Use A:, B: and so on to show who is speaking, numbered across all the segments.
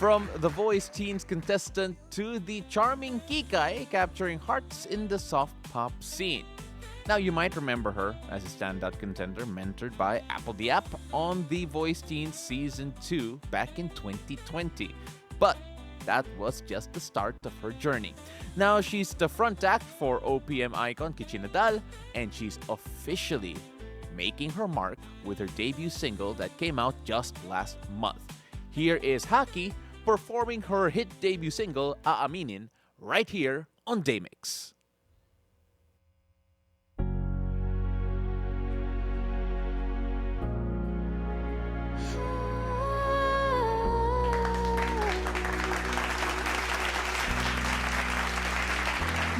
A: From the Voice Teens contestant to the charming Kikay, capturing hearts in the soft pop scene. Now, you might remember her as a standout contender mentored by Apple the App on The Voice Teens Season 2 back in 2020. But that was just the start of her journey. Now, she's the front act for OPM icon Kitchie Nadal, and she's officially making her mark with her debut single that came out just last month. Here is Hakki performing her hit debut single, Aaminin, right here on Daymix.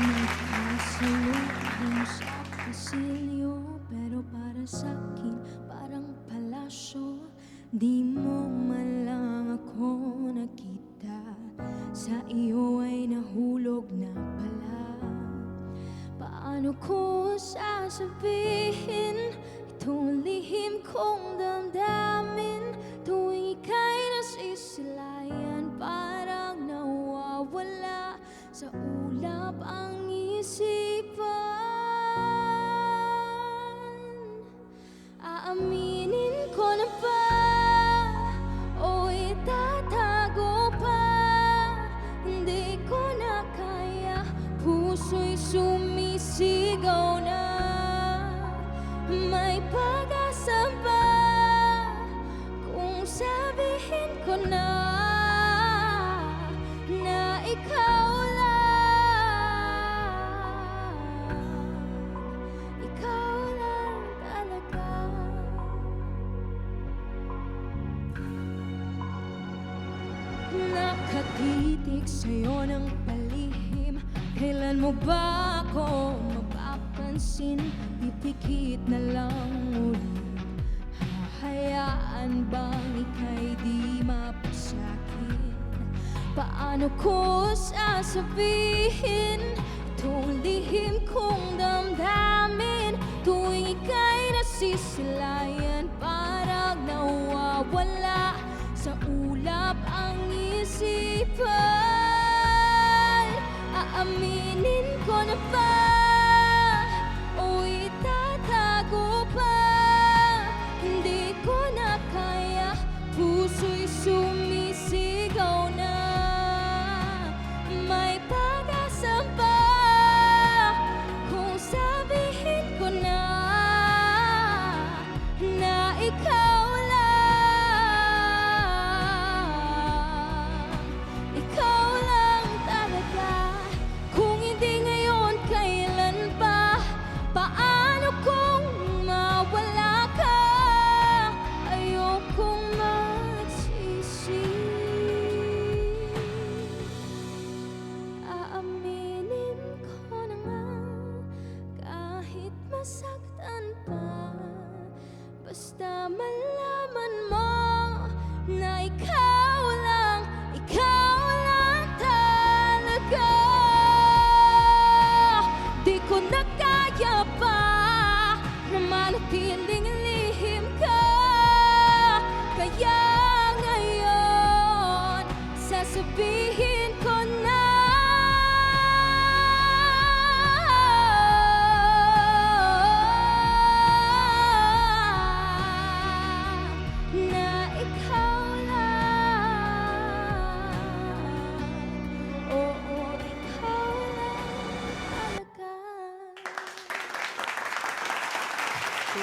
B: Nagkasalubong sa pasilyo, pero para sa'kin parang palasyo. Di mo man lang ako nakita, sa iyo ay nahulog na pala. Paano ko sasabihin itong lihim kong damdamin, tuwing ika'y nasisilayan, parang nawawala sa ulap ang isipan. Aaminin ko na ba o itatago pa? Hindi ko na kaya, puso'y sumisigaw na. May pag-asa ba kung sabihin ko na ikaw nakatitig sa'yo ng palihim, kailan mo ba ako mapapansin? Pipikit na lang ulit, hahayaan bang ika'y di mapasakin? Paano ko sasabihin itong lihim kong damdamin, tuwing ika'y nasisilayan, parang nawawala sa ulap ang isipan. Aaminin ko na ba o itatago pa? Hindi ko na kaya, puso'y sumisigaw na. May pag-asa ba kung sabihin ko na ikaw masaktan pa, basta malaman mo na ikaw lang talaga. Di ko na kaya pa na manatiling lihim ka, kaya ngayon sasabihin ko na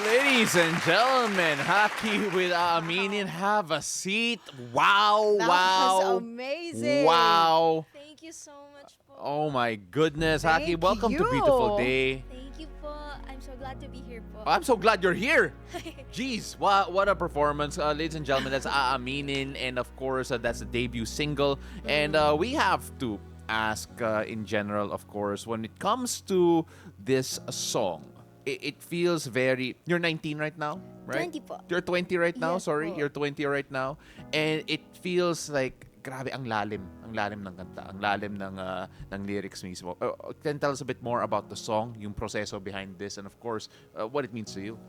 A: Ladies and gentlemen, Hakki with Aaminin, have a seat. Wow,
C: That
A: wow.
C: was amazing.
A: Wow.
B: thank you so much po.
A: Oh my goodness,
C: Thank
A: Hakki, welcome to
C: you.
A: Beautiful Day.
B: Thank you po. I'm so glad to be here po.
A: I'm so glad you're here. Jeez, what a performance. Ladies and gentlemen, that's Aaminin, and of course, that's the debut single. And we have to ask in general, of course, when it comes to this song, it feels very... You're 19 right now, right?
B: 20 po.
A: You're 20 right now,
B: Yes
A: sorry.
B: po.
A: You're 20 right now. And it feels like, grabe, ang lalim. Ang lalim ng kanta. Ang lalim ng lyrics mismo. Can you tell us a bit more about the song, yung proseso behind this, and of course, what it means to you?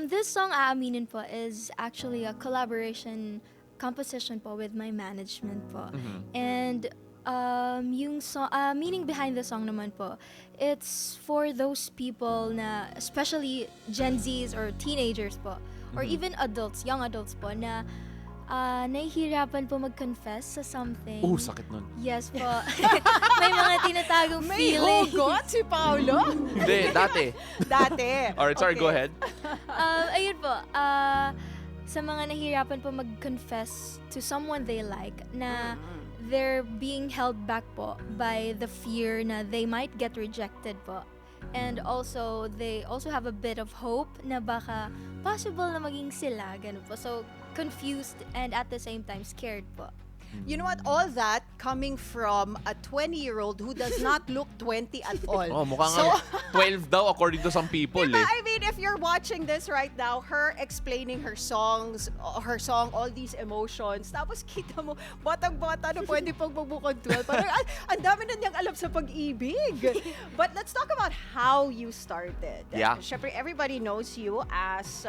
B: This song, Aaminin po, is actually a collaboration composition po with my management po. And yung meaning behind the song naman po, it's for those people na, especially Gen Zs or teenagers po, or even adults, young adults po, na nahihirapan po mag-confess sa something.
A: Sakit nun.
B: Yes po. May mga tinatagong
C: May
B: feelings.
C: hugot si Paolo.
A: Hindi, dati.
C: Dati.
A: Alright, sorry,
C: Okay.
A: go ahead.
B: Ayun po. Sa mga nahihirapan po mag-confess to someone they like na they're being held back po by the fear na they might get rejected po. And also, they also have a bit of hope na baka possible na maging sila, ganun po. So, confused and at the same time scared po.
C: You know what? All that coming from a 20-year-old who does not look 20 at all.
A: Mukhang
C: So,
A: 12 daw according to some people
C: diba,
A: eh.
C: I mean, if you're watching this right now, her explaining her song, all these emotions, tapos kita mo, batang-bata na pwede pang magbukod 12. Parang, ang dami na niyang alam sa pag-ibig. But let's talk about how you started.
A: Yeah.
C: Syempre, everybody knows you as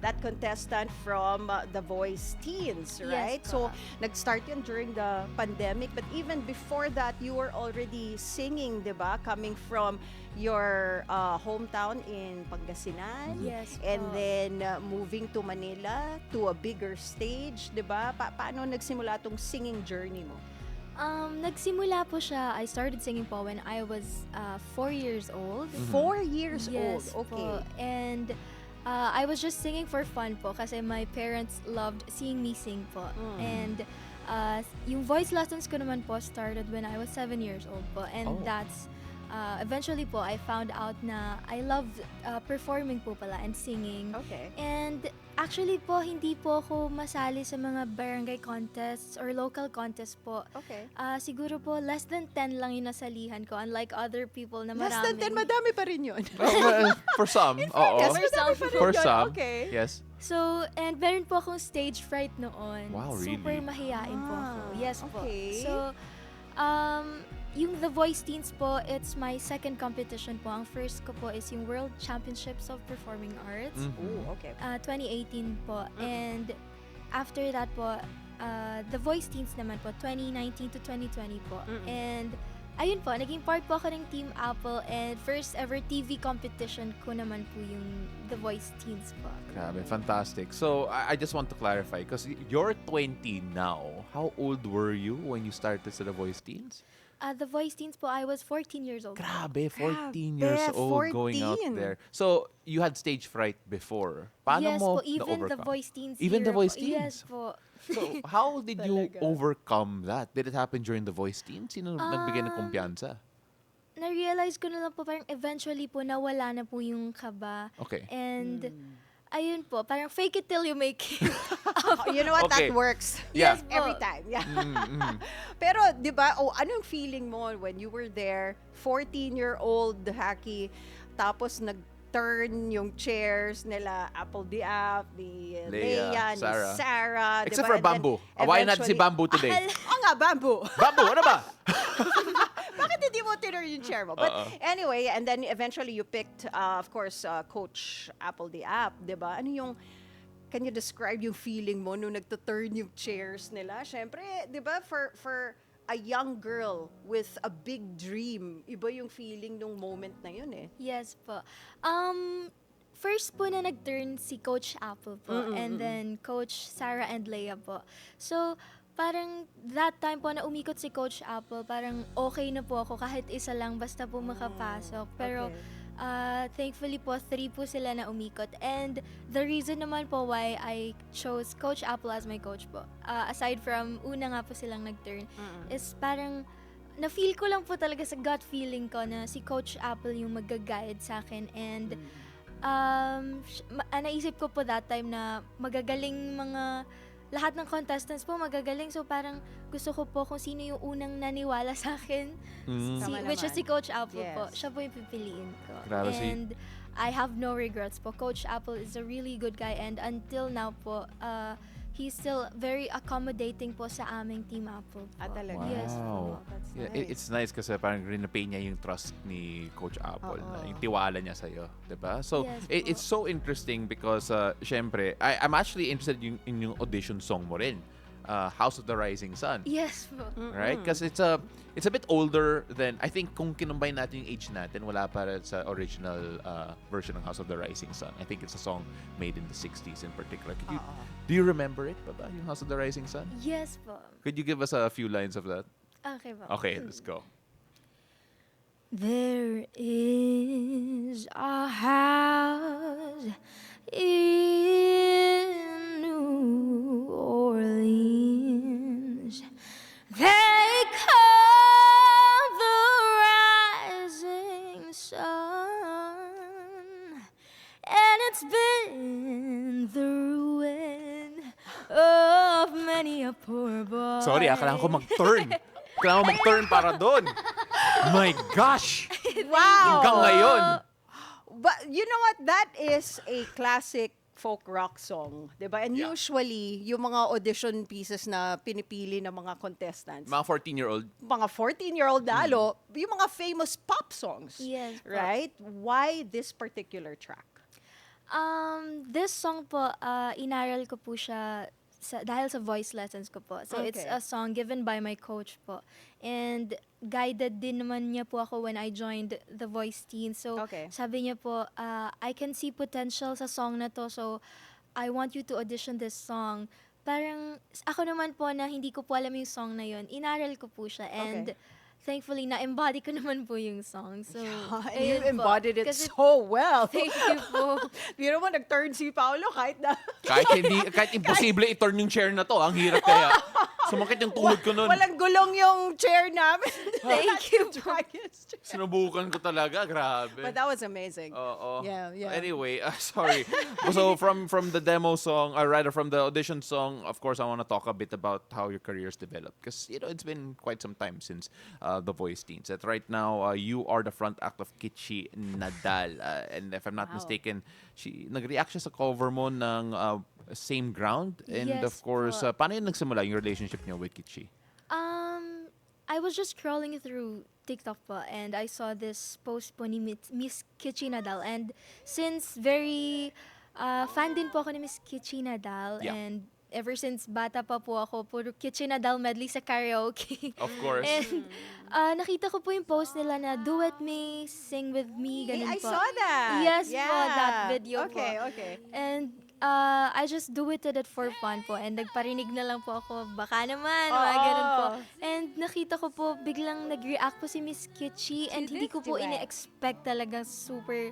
C: that contestant from The Voice Teens, right?
B: Yes,
C: So, nag-start yun during the pandemic, but even before that, you were already singing, diba? Coming from your hometown in Pangasinan.
B: Yes
C: And
B: po.
C: then moving to Manila to a bigger stage, diba? Paano nagsimula tong singing journey mo?
B: Nagsimula po siya, I started singing po when I was 4 years old.
C: 4 years
B: Yes
C: old. Okay.
B: po. And I was just singing for fun po kasi my parents loved seeing me sing po. And yung voice lessons ko naman po started when I was 7 years old po. And that's, eventually po, I found out na I love performing po pala and singing.
C: Okay.
B: And actually po, hindi po ako masali sa mga barangay contests or local contests po.
C: Okay.
B: Siguro po, less than 10 lang yung nasalihan ko, unlike other people na
C: Less
B: maraming.
C: than 10, madami pa rin yun.
A: Well, for some, oo.
C: Yes,
B: For some.
C: madami pa rin
A: For
C: yun.
A: some,
C: Okay.
A: yes.
B: So, and meron po akong stage fright noon.
A: Wow,
B: Super
A: really?
B: mahiyain po ako. Yes po.
C: okay.
B: So, yung The Voice Teens po, it's my second competition po. Ang first ko po is yung World Championships of Performing Arts.
C: Ooh, okay.
B: 2018 po. And after that po, The Voice Teens naman po, 2019 to 2020 po. And ayun po, naging part po ako ng Team Apple and first ever TV competition ko naman po yung The Voice Teens po.
A: Grabe, fantastic. So, I just want to clarify, because you're 20 now. How old were you when you started sa The Voice Teens?
B: The Voice Teens po, I was 14 years old.
A: Grabe, 14
C: Grabe,
A: years old going out
C: 14.
A: there. So, you had stage fright before. Paano
B: Yes
A: mo
B: po, even The
A: na-overcome?
B: Voice Teens
A: Even The
B: era
A: Voice
B: po.
A: Teens?
B: Yes po.
A: So, how did you
C: Talaga.
A: overcome that? Did it happen during The Voice Teens? Sino nagbigay ng kumpiyansa?
B: Na-realize ko na lang po, parang eventually po, nawala na po yung kaba.
A: Okay.
B: And, ayun po, parang fake it till you make it.
C: You know what?
A: Okay.
C: That works.
A: Yeah.
B: Yes po.
C: Every time. Yeah. Pero, di ba, anong feeling mo when you were there, 14-year-old Hakki, tapos nag-turn yung chairs nila, Apple the App, ni Leia, ni
A: Sarah.
C: Sarah. di
A: Except
C: ba?
A: for
C: And then
A: Bamboo. Awayan natin si
C: eventually-
A: Bamboo today.
C: Oo nga, Bamboo.
A: Bamboo, ano ba?
C: Bakit hindi mo tinur yung chair mo? But anyway, and then eventually you picked, of course, Coach Apple the App, di ba? Ano yung, can you describe yung feeling mo nung nagtuturn yung chairs nila? Siyempre, di ba, for a young girl with a big dream, iba yung feeling nung moment na yun eh.
B: Yes po. First po na nag-turn si Coach Apple po, and then Coach Sarah and Leia po. So, parang that time po na umikot si Coach Apple, parang okay na po ako kahit isa lang basta po makapasok. Pero thankfully po, 3 po sila na umikot. And the reason naman po why I chose Coach Apple as my coach po, aside from una nga po silang nag-turn, is parang na-feel ko lang po talaga sa gut feeling ko na si Coach Apple yung mag-guide sa akin. And naisip ko po that time na magagaling lahat ng contestants po magagaling. So parang gusto ko po kung sino yung unang naniwala sa akin.
C: Tama
B: Which is
C: naman.
B: si Coach Apple po.
C: Yes.
B: Siya po yung pipiliin ko.
A: Grabe si-
B: And I have no regrets po. Coach Apple is a really good guy and until now po, he's still very accommodating po sa aming Team Apple po.
C: Talaga?
B: Yes
A: Wow.
B: po.
C: That's
A: Yeah,
C: nice.
A: it's nice kasi parang rinapay niya yung trust ni Coach Apple, na yung tiwala niya sa'yo, diba? So,
B: Yes po.
A: it's so interesting because, syempre, I'm actually interested in yung audition song mo rin. House of the Rising Sun.
B: Yes po.
A: Right? Because it's a bit older than, I think kung kinumbay natin yung age natin, wala pa rin sa original version ng House of the Rising Sun. I think it's a song made in the 60s in particular. Do you remember it, Baba, yung House of the Rising Sun?
B: Yes po.
A: Could you give us a few lines of that?
B: Okay po.
A: Okay, let's go.
B: There is a house in New Orleans. They call the rising sun, and it's been the ruin of many a poor boy.
A: Sorry, kailangan ko mag-turn. Kailangan ko mag-turn para doon. My gosh!
C: Wow!
A: Hanggang ngayon.
C: But you know what? That is a classic folk rock song, 'di ba? And
A: Yeah.
C: usually, yung mga audition pieces na pinipili ng mga contestants,
A: Mga 14-year-old.
C: mga 14-year-old lalo, yung mga famous pop songs.
B: Yes po.
C: Right? Why this particular track?
B: This song po, inaral ko po siya dahil sa voice lessons ko po. So, it's
C: Okay.
B: a song given by my coach po. And guided din naman niya po ako when I joined the voice team. So,
C: Okay.
B: sabi niya po, I can see potential sa song na to. So, I want you to audition this song. Parang, ako naman po na hindi ko po alam yung song na yun. Inaral ko po siya. And thankfully, na-embody ko naman po yung song. So,
C: And you
B: ayun po.
C: embodied it
B: Kasi-
C: so well.
B: Thank you po.
C: Biro mo, nag-turn si Paolo kahit na...
A: Kahit imposible i-turn yung chair na to. Ang hirap kaya. Sumakit yung tuhod ko nun.
C: Walang gulong yung chair namin.
B: Thank you po.
C: Dragon's chair.
A: Sinubukan ko talaga. Grabe.
C: But that was amazing.
A: Oo.
C: Yeah, yeah.
A: Anyway, sorry. So from the demo song, or rather from the audition song, of course, I want to talk a bit about how your career's developed. Because, it's been quite some time since The Voice Teens. At right now, you are the front act of Kitchie Nadal. And if I'm not
C: Wow.
A: mistaken, nag-react siya sa cover mo ng Same Ground. And
B: Yes
A: of course,
B: po.
A: paano yun nagsimula yung relationship niyo with Kitchie?
B: I was just scrolling through TikTok po and I saw this post po ni Miss Kitchie Nadal. And since very fan din po ako ni Miss Kitchie Nadal,
A: Yeah.
B: and ever since bata pa po ako, puro Kitchie Nadal medley sa karaoke.
A: Of course.
B: And nakita ko po yung post nila na duet me, sing with me, ganun
C: I
B: po.
C: saw that.
B: Yes po, that video po.
C: Okay.
B: And I just dueted it for fun po. And nagparinig na lang po ako, baka naman, mga
C: Oo.
B: ganun po. And nakita ko po, biglang nag-react po si Miss Kitchie. And hindi
C: this
B: ko po
C: duet.
B: ini-expect talaga super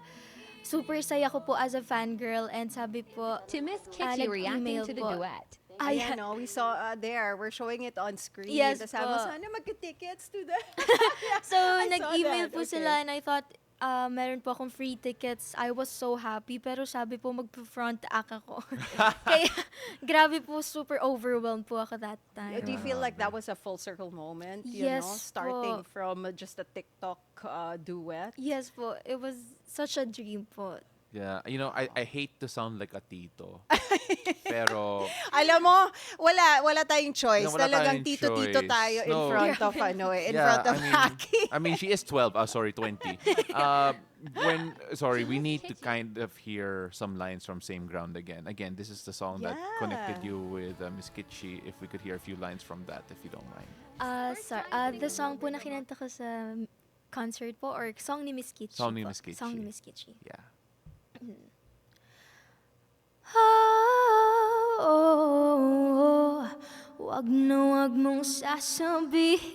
B: saya ko po as a fangirl. And sabi po,
D: To Miss Kitchie reacting
B: nag-email
D: to the
B: po.
D: duet.
C: Ayan, no, we saw there. We're showing it on screen.
B: Yes
C: Tapos sabi mo,
B: po.
C: sana mag-tickets to the...
B: So,
C: I saw
B: nag-email
C: that,
B: po
C: okay.
B: sila and I thought, meron po akong free tickets. I was so happy. Pero sabi po, mag-front act ako. Kaya, grabe po, super overwhelmed po ako that time.
C: Do you feel like that was a full circle moment? You
B: Yes
C: know,
B: po.
C: starting from just a TikTok duet?
B: Yes po, it was such a dream po.
A: Yeah, I hate to sound like a tito. Pero
C: Alam mo, wala taying choice.
A: Wala
C: Talagang
A: tayong
C: tito-tito
A: choice.
C: tayo in
A: No.
C: front of in front of Hakki.
A: I mean, she is 12. Sorry, 20. We need to kind of hear some lines from Same Ground again. Again, this is the song that
C: Yeah.
A: connected you with Miss Kitchie. If we could hear a few lines from that, if you don't mind.
B: The song po na kinanta ko sa concert po, or song ni Miss Kitchie
A: Song ni
B: po.
A: Miss Kitchie.
B: Song ni Miss Kitchie.
A: Yeah.
B: Wag mong sasabihin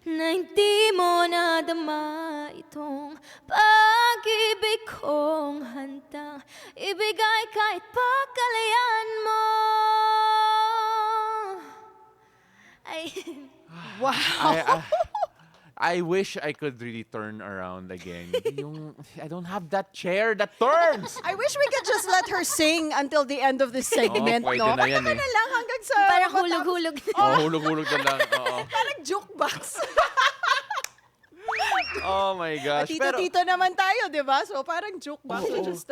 B: na hindi mo nadama itong pag-ibig kong handang ibigay kahit pagkalayan mo. Ay,
C: Wow.
A: I wish I could really turn around again. I don't have that chair that turns.
C: I wish we could just let her sing until the end of this segment,
A: pwede
C: no?
A: na yan
C: Kanta ka
A: eh.
C: na lang hanggang sa...
B: parang hulog-hulog.
A: Hulog-hulog na lang. Oo.
C: Parang jukebox.
A: Oh my gosh.
C: Tito-tito naman tayo, di ba? So parang jukebox. So just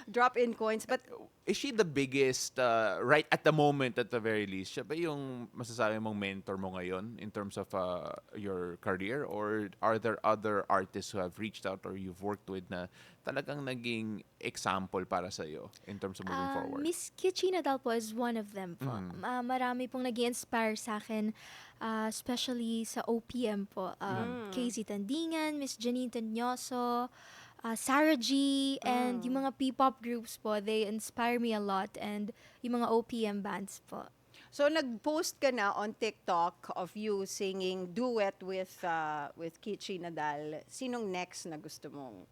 C: drop in coins. But
A: is she the biggest, right at the moment at the very least? Siya ba yung masasabi mong mentor mo ngayon in terms of your career? Or are there other artists who have reached out or you've worked with na talagang naging example para sa'yo in terms of moving forward?
B: Miss Kitchie Nadal po is one of them po. Marami pong nag-inspire sa akin, especially sa OPM po. Casey Tandingan, Miss Janine Tanyoso, Sarah G, and yung mga P-pop groups po, they inspire me a lot. And yung mga OPM bands po.
C: So nag-post ka na on TikTok of you singing duet with Kitchie Nadal. Sinong next na gusto mong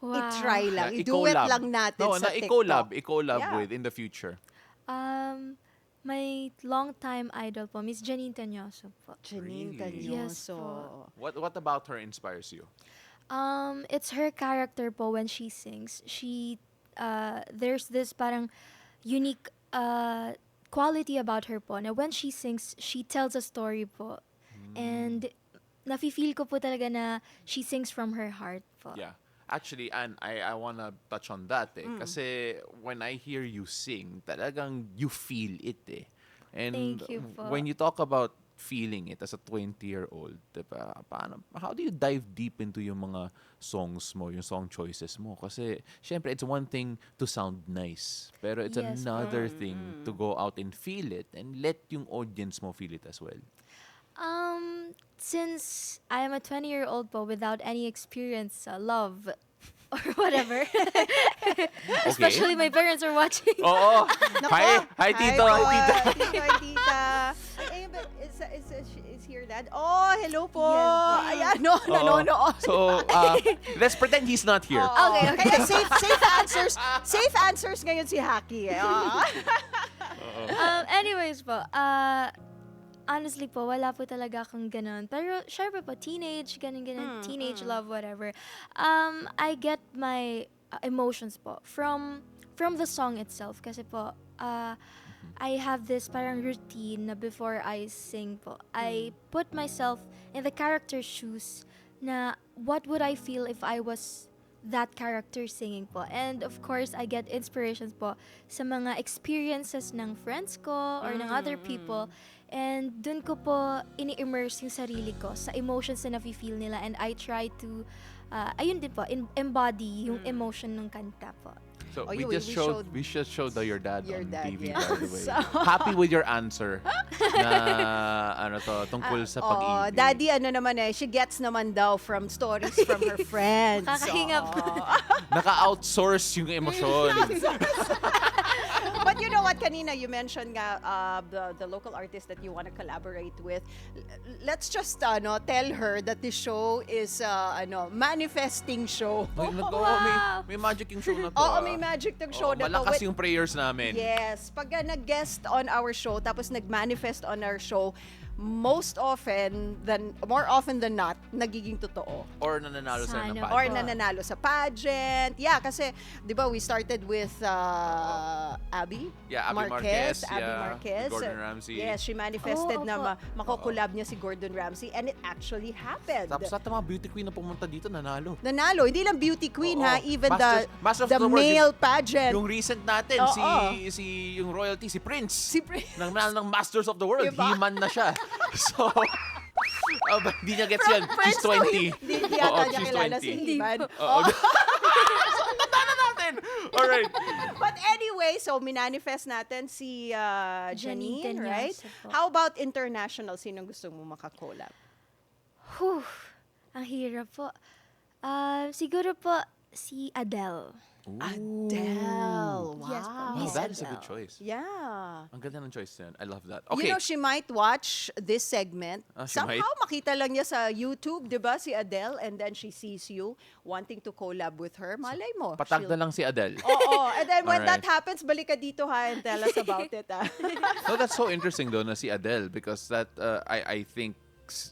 C: i-try lang? I-duet lang natin sa TikTok.
A: I-collab
C: Yeah.
A: with in the future.
B: My long-time idol po, Miss Janine Tanyoso po.
C: Janine
A: Really?
B: Yes
C: Tanyoso.
A: What about her inspires you?
B: It's her character po when she sings. There's this parang unique quality about her po na when she sings, she tells a story po. And nafe-feel ko po talaga na she sings from her heart po.
A: Yeah. Actually, and I wanna touch on that kasi when I hear you sing, talagang you feel it eh. And
B: Thank you po.
A: when you talk about feeling it as a 20-year-old, diba? How do you dive deep into yung mga songs mo, yung song choices mo? Kasi, syempre, it's one thing to sound nice. Pero it's
B: Yes.
A: another thing to go out and feel it and let yung audience mo feel it as well.
B: Since I am a 20-year-old po without any experience sa love or whatever, especially my parents are watching.
A: Oo. Hi, Tito. Hi,
C: po,
A: Tita.
C: Tito, hi, Tita. Ay, but is here Dad? Oh, hello po.
B: Yes.
C: Ayan, no, nanonood.
A: So, let's pretend he's not here.
C: Oo.
B: Okay.
C: Kaya safe answers ngayon si Hakki.
B: Anyways po, honestly po, wala po talaga akong ganun. Pero, syempre po, teenage, ganun, teenage love, whatever. I get my emotions po from the song itself. Kasi po, I have this parang routine na before I sing po. I put myself in the character's shoes na what would I feel if I was that character singing po. And of course, I get inspirations po sa mga experiences ng friends ko or ng other people. And dun ko po ini-immerse yung sarili ko sa emotions na nafe-feel nila. And I try to, ayun din po, embody yung emotion ng kanta po.
A: So
C: Oh,
A: we
C: we
A: just showed your dad
C: Your
A: on
C: dad,
A: TV,
C: yeah.
A: by the way.
C: So-
A: Happy with your answer na tungkol sa
C: Oh,
A: pag-ibig.
C: Daddy, ano naman she gets naman daw from stories from her friends.
B: Kakahinga po.
A: Naka-outsource yung emosyon.
C: But you know what, kanina you mentioned nga the local artist that you want to collaborate with. Let's just tell her that the show is manifesting show.
A: May magic yung show na to.
C: Oo, may magic tong show na to.
A: Malakas yung prayers namin.
C: Yes, pag nag-guest on our show tapos nag-manifest on our show, more often than not, nagiging totoo.
A: Or nananalo sa ng
B: Sana
A: pageant.
C: Or
B: Opo.
C: nananalo sa pageant. Yeah, kasi, di ba, we started with Abby?
A: Yeah, Abby Marquez, yeah,
C: Marquez.
A: Gordon Ramsay.
C: Yes, she manifested
B: Oh,
C: na
B: opo.
C: makukulab niya si Gordon Ramsay and it actually happened.
A: Tapos lahat ng mga beauty queen na pumunta dito, nanalo.
C: Nanalo. Hindi lang beauty queen,
A: Oo.
C: ha? Even
A: Master of
C: the
A: the World.
C: male pageant.
A: Yung recent natin,
C: Oo.
A: si yung royalty, si Prince.
C: Si Prince.
A: Nang nanalo ng Masters of the World,
C: Diba?
A: He-Man na siya. So, hindi niya gets yan. She's 20.
C: Hindi yata
A: Oo,
C: niya
A: she's
C: kilala
A: 20.
C: si He-Man.
A: Oo. So, tanda na natin. Alright.
C: But anyway, so minanifest natin si
B: Janine
C: Janine,
B: Tanyoso
C: right?
B: po.
C: How about international? Sinong gusto mo makakolab?
B: Whew, ang hirap po. Siguro po si Adele. Adele.
C: Wow.
B: Yes po,
A: Oh,
B: Miss
A: that is a good
B: Adele.
A: choice.
C: Yeah.
A: Ang ganda ng choice yan. I love that.
C: You
A: Okay.
C: know, she might watch this segment.
A: She
C: Somehow,
A: might.
C: makita lang niya sa YouTube, di ba, si Adele, and then she sees you wanting to collab with her. Malay mo.
A: Patag na lang si Adele.
C: Oo. And then when that
A: Alright.
C: happens, balik ka dito ha and tell us about it.
A: No, that's so interesting though na si Adele because that I think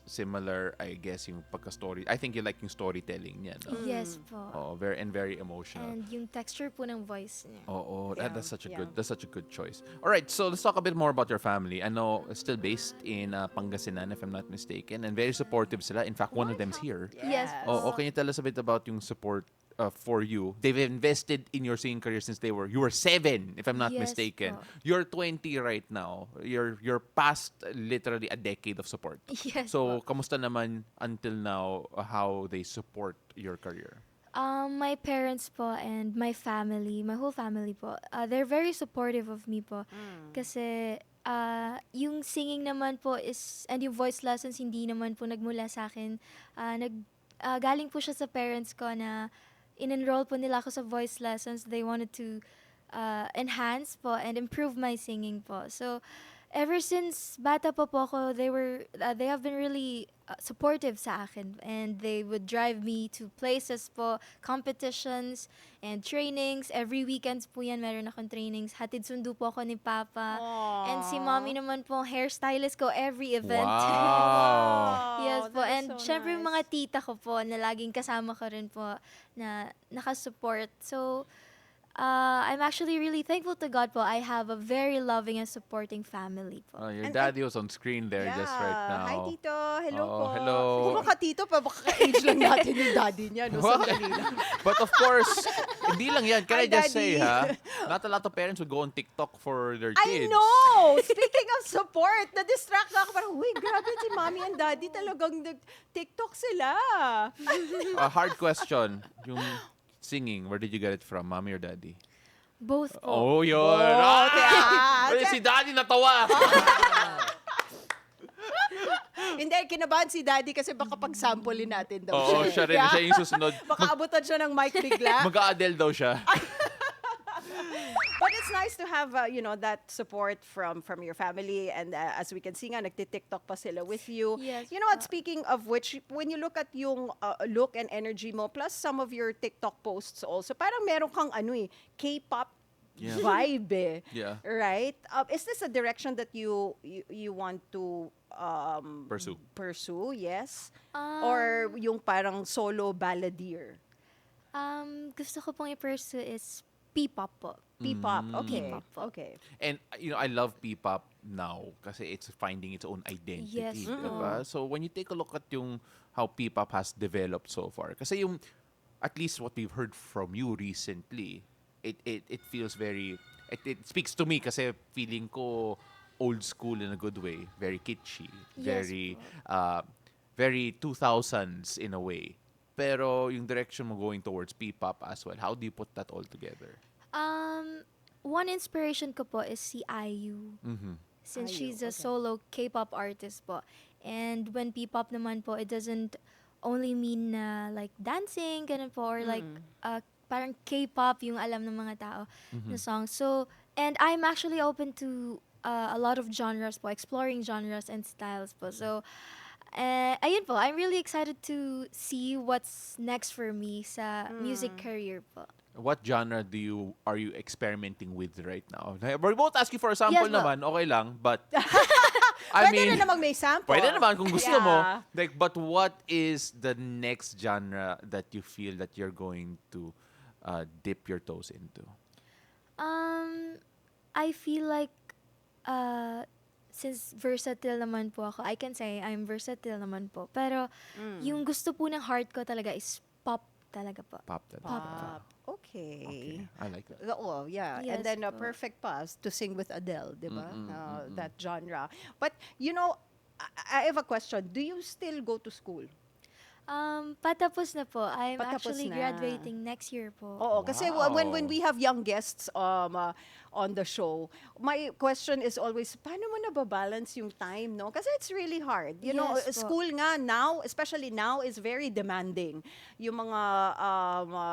A: similar, I guess, yung pagka-story. I think you like yung storytelling niya, no?
B: Yes po.
A: Oh, very emotional.
B: And yung texture po ng voice niya.
A: Oh,
C: Yeah,
A: that's such a
C: yeah.
A: good choice. All right, so let's talk a bit more about your family. I know it's still based in Pangasinan, if I'm not mistaken, and very supportive sila. In fact, one of them's here.
B: Yes po.
A: Oh, can you tell us a bit about yung support for you. They've invested in your singing career since you were 7, if I'm not
B: Yes
A: mistaken.
B: po.
A: You're 20 right now. You're past literally a decade of support.
B: Yes
A: So,
B: po.
A: kamusta naman until now how they support your career?
B: My parents po and my family, my whole family po, they're very supportive of me po. Kasi yung singing naman po and yung voice lessons hindi naman po nagmula sa akin. Galing po siya sa parents ko na in-enroll po nila ako sa voice lessons. They wanted to enhance po and improve my singing po. So, ever since bata pa po ako, they have been really supportive sa akin, and they would drive me to places po, competitions and trainings. Every weekends po yan, meron akong trainings. Hatid sundo po ako ni Papa. And si Mommy naman po, hairstylist ko every event.
A: Wow!
B: Yes po.
C: That is
B: And
C: so
B: syempre yung mga
C: nice.
B: tita ko po na laging kasama ko rin po na nakasupport. So, I'm actually really thankful to God po. I have a very loving and supporting family po.
A: Your
C: And-
A: daddy was on screen there just right now.
C: Hi, Tito. Hello
A: Oh,
C: po.
A: hello.
C: Kung baka Tito pa, baka age lang natin yung daddy niya. No?
A: What?
C: Sandali lang.
A: But of course, hindi lang yan.
C: Hi,
A: Can I just say,
C: Daddy.
A: not a lot of parents would go on TikTok for their
C: I
A: kids.
C: know! Speaking of support, na-distract ako. Parang, uy, grabe si mommy and daddy talagang TikTok sila.
A: A hard question. Yung singing, where did you get it from? Mommy or daddy?
B: Both po.
A: Oh, yun.
C: Both, yeah.
A: Uy, si daddy natawa.
C: Hindi, kinabahan si daddy kasi baka pag-samplein natin daw
A: Oo, siya rin. Siya yung susunod.
C: Baka abutan siya ng mic bigla.
A: Mag-a-Adele daw siya.
C: But it's nice to have, that support from your family. And as we can see nga, nagti-TikTok pa sila with you.
B: Yes
C: You know what,
B: po.
C: speaking of which, when you look at yung look and energy mo, plus some of your TikTok posts also, parang meron kang K-pop
A: Yeah.
C: vibe eh.
A: Yeah.
C: Right? Is this a direction that you want to pursue, yes? Or yung parang solo balladeer?
B: Gusto ko pong i-pursue is P-pop po.
C: P-pop, okay.
B: P-pop po.
C: Okay.
A: And, I love P-pop now kasi it's finding its own identity.
B: Yes.
A: Diba? So, when you take a look at how P-pop has developed so far, kasi at least what we've heard from you recently, it feels very, it speaks to me kasi feeling ko old school in a good way, very kitschy,
B: Yes
A: very 2000s in a way. Pero yung direction mo going towards P-pop as well, how do you put that all together?
B: One inspiration ko po is si IU. Since
C: IU,
B: she's a
C: okay.
B: solo K-pop artist po. And when P-pop naman po, it doesn't only mean like dancing, ganun po, or like parang K-pop yung alam ng mga tao na song. So, and I'm actually open to a lot of genres po, exploring genres and styles po. So, ayun po, I'm really excited to see what's next for me sa music career po.
A: What genre are you experimenting with right now? We won't ask you for a sample
B: Yes, po.
A: naman, okay lang, but
C: Pwede na namang may sample.
A: pwede naman kung gusto mo.
C: Yeah.
A: Like, but what is the next genre that you feel that you're going to dip your toes into?
B: I feel like since versatile naman po ako, I can say I'm versatile naman po. Pero yung gusto po ng heart ko talaga is pop talaga po.
A: Pop that.
C: Pop.
A: Okay,
C: Okay.
A: I like that.
C: Oh, yeah.
B: Yes
C: And then a
B: po.
C: perfect pass to sing with Adele, di ba? That genre. But, I have a question. Do you still go to school?
B: Patapos na po. I'm
C: Patapos
B: actually
C: na.
B: graduating next year po.
C: Oo, kasi when we have young guests on the show, my question is always, paano mo nababalance yung time, no? Kasi it's really hard. You know,
B: Yes po.
C: school nga now, especially now, is very demanding. Yung mga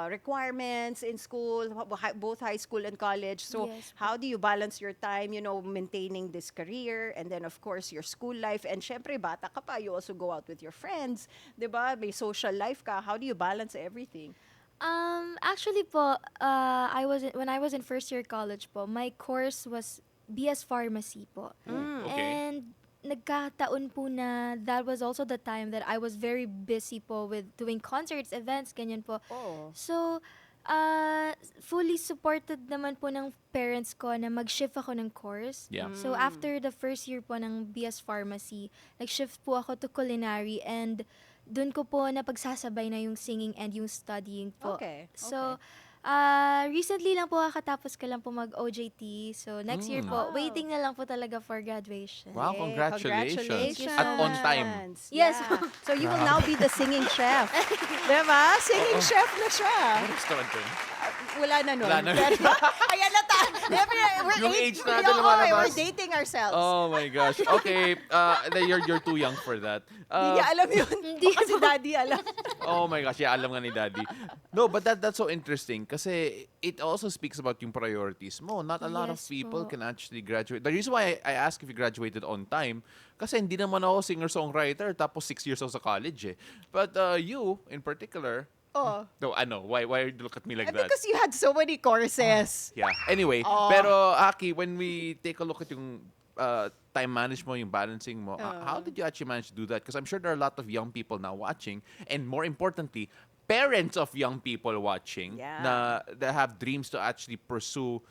C: requirements in school, both high school and college. So,
B: Yes po.
C: how do you balance your time, maintaining this career, and then, of course, your school life, and syempre, bata ka pa, you also go out with your friends, di ba? May social life ka. How do you balance everything?
B: Actually po, when I was in first year college po, my course was BS Pharmacy po.
A: Okay.
B: And nagkataon po na that was also the time that I was very busy po with doing concerts, events, ganyan po.
C: Oh.
B: So, fully supported naman po ng parents ko na mag-shift ako ng course.
A: Yeah.
B: So, after the first year po ng BS Pharmacy, nag-shift po ako to culinary, and dun ko po napagsasabay na yung singing and yung studying po.
C: Okay.
B: So, recently lang po kakatapos ko lang po mag-OJT. So, next year po,
C: Wow.
B: waiting na lang po talaga for graduation.
A: Wow,
C: Yay,
A: congratulations.
B: Thank you
A: At
B: so
A: on
B: much.
A: time.
B: Yes.
C: Yeah. So you will now be the singing chef. Diba? Singing chef na siya.
A: Ano restaurant yun?
C: Wala na nun.
A: Wala na.
C: Pero, ayan na ta. We're
A: Yung
C: age,
A: age natin
C: Oo,
A: lumalabas.
C: we're dating ourselves.
A: Oh my gosh. Okay, you're too young for that.
C: Hindi niya alam yun.
B: Hindi
C: Baka si daddy alam.
A: Oh my gosh, yeah, alam nga ni Daddy. No, but that's so interesting kasi it also speaks about yung priorities mo. Not a lot of
B: Yes
A: people
B: po.
A: can actually graduate. The reason why I ask if you graduated on time, kasi hindi naman ako singer-songwriter tapos 6 years ako sa college eh. But you, in particular,
C: Oh.
A: no, why you look at me like that?
C: Because you had so many courses.
A: Yeah. Anyway,
C: Oh.
A: pero Hakki, when we take a look at yung time management mo, yung balancing mo, how did you actually manage to do that? Because I'm sure there are a lot of young people now watching, and more importantly, parents of young people watching
C: Yeah.
A: that have dreams to actually pursue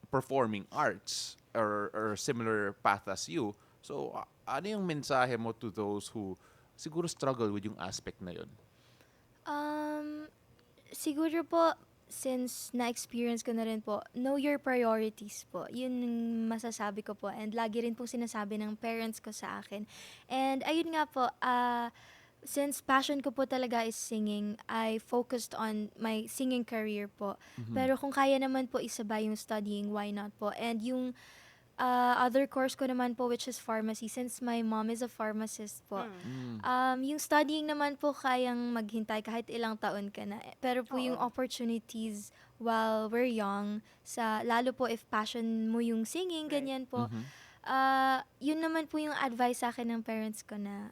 A: performing arts or similar path as you. So, ano yung mensahe mo to those who siguro struggle with yung aspect na yun?
B: Siguro po, since na-experience ko na rin po, know your priorities po. Yun yung masasabi ko po. And lagi rin po sinasabi ng parents ko sa akin. And ayun nga po, since passion ko po talaga is singing, I focused on my singing career po. Pero kung kaya naman po isabay yung studying, why not po? And yung other course ko naman po, which is pharmacy, since my mom is a pharmacist po. Yung studying naman po kayang maghintay kahit ilang taon ka na. Pero po yung opportunities while we're young, lalo po if passion mo yung singing, ganyan po. Yun naman po yung advice sa akin ng parents ko na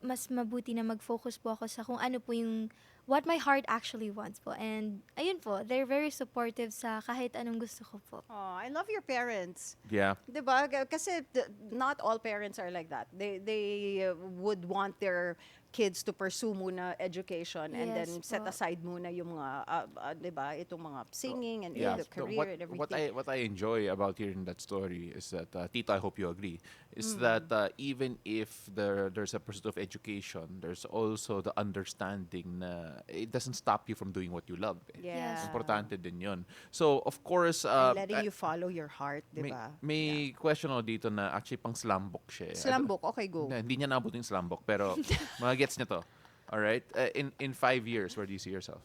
B: mas mabuti na mag-focus po ako sa kung ano po yung what my heart actually wants po. And ayun po, they're very supportive sa kahit anong gusto ko po.
C: Oh, I love your parents.
A: Yeah.
C: Diba? Kasi not all parents are like that. They would want their kids to pursue muna education and then
B: Yes
C: set
B: po.
C: aside muna yung mga, diba, itong mga singing and
A: Yeah.
C: the
A: So
C: career and everything.
A: what I enjoy about hearing that story is that Tito, I hope you agree, is that even if there's a pursuit of education, there's also the understanding na it doesn't stop you from doing what you love. Eh.
C: Yeah.
B: Yes.
A: Importante din yun. So, of course,
C: And letting you follow your heart, diba?
A: may question ako dito na actually pang slam book siya. eh.
C: Slam book, okay, go.
A: Hindi niya nabot yung slam book, pero mga gets niya to. Alright? In 5 years, where do you see yourself?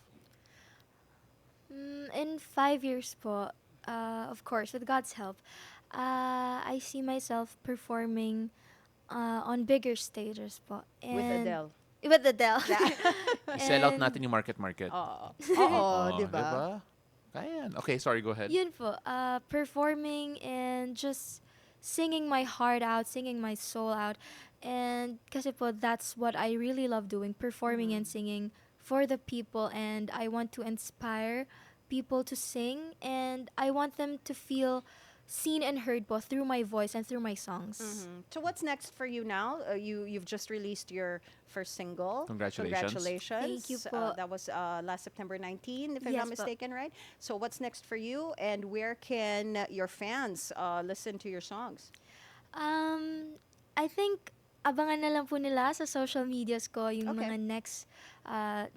B: In 5 years po, of course, with God's help, I see myself performing on bigger stages po.
C: With
B: And
C: Adele.
B: With Adele.
A: Sell out
B: And
A: natin yung market.
C: Oo. Oo,
A: Oh,
C: diba?
A: Kaya yan. Okay, sorry, go ahead.
B: Yun po, performing and just singing my heart out, singing my soul out. And kasi po, that's what I really love doing, performing and singing for the people. And I want to inspire people to sing. And I want them to feel seen and heard po through my voice and through my songs.
C: So what's next for you now? You've just released your first single.
A: Congratulations.
C: Congratulations.
B: Thank you po.
C: That was last September 19, if I'm
B: Yes
C: not
B: po.
C: mistaken, right? So what's next for you, and where can your fans listen to your songs?
B: I think abangan na lang po nila sa social medias ko yung
C: Okay.
B: mga next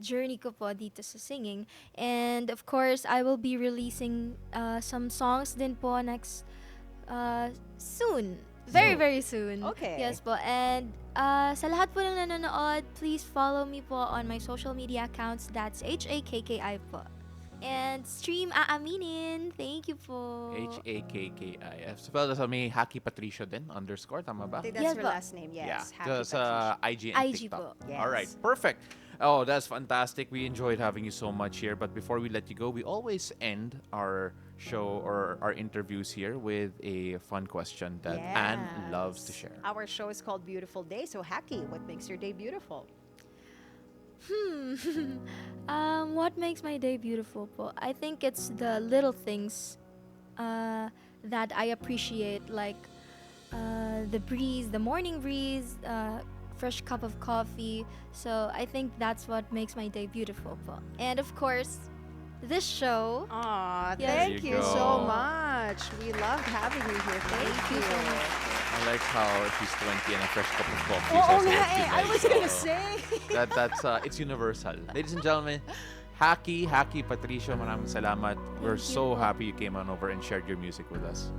B: journey ko po dito sa singing. And of course, I will be releasing some songs din po next soon. Very, very soon.
C: Okay.
B: Yes po. And sa lahat po ng nanonood, please follow me po on my social media accounts. That's HAKKI po. And stream Aaminin. Thank you po.
A: HAKKI. Spelled as may Hakki Patricio din, _ tama ba?
C: I think that's
B: Yes
C: your
B: po.
C: last name, yes. Happy
A: Just IG and
B: IG
A: TikTok.
B: po.
C: Yes.
A: All right, perfect. Oh, that's fantastic. We enjoyed having you so much here. But before we let you go, we always end our show or our interviews here with a fun question that Anne loves to share.
C: Our show is called Beautiful Day. So, Hakki, what makes your day beautiful?
B: What makes my day beautiful po? I think it's the little things that I appreciate, like the breeze, the morning breeze, fresh cup of coffee. So I think that's what makes my day beautiful po. And of course, this show.
C: Aw,
B: Yes.
C: thank
A: There
C: you
A: you
C: so
A: go.
C: much. We loved having you here. Thank you.
B: so much.
A: I like how she's 20 and a fresh cup of coffee.
C: Oo
A: is
C: nga
A: what she
C: eh, I
A: likes.
C: was gonna
A: So,
C: say.
A: that's it's universal. Ladies and gentlemen, Hakki, Patricio, maraming salamat. We're
B: Thank you
A: so
B: po.
A: happy you came on over and shared your music with us.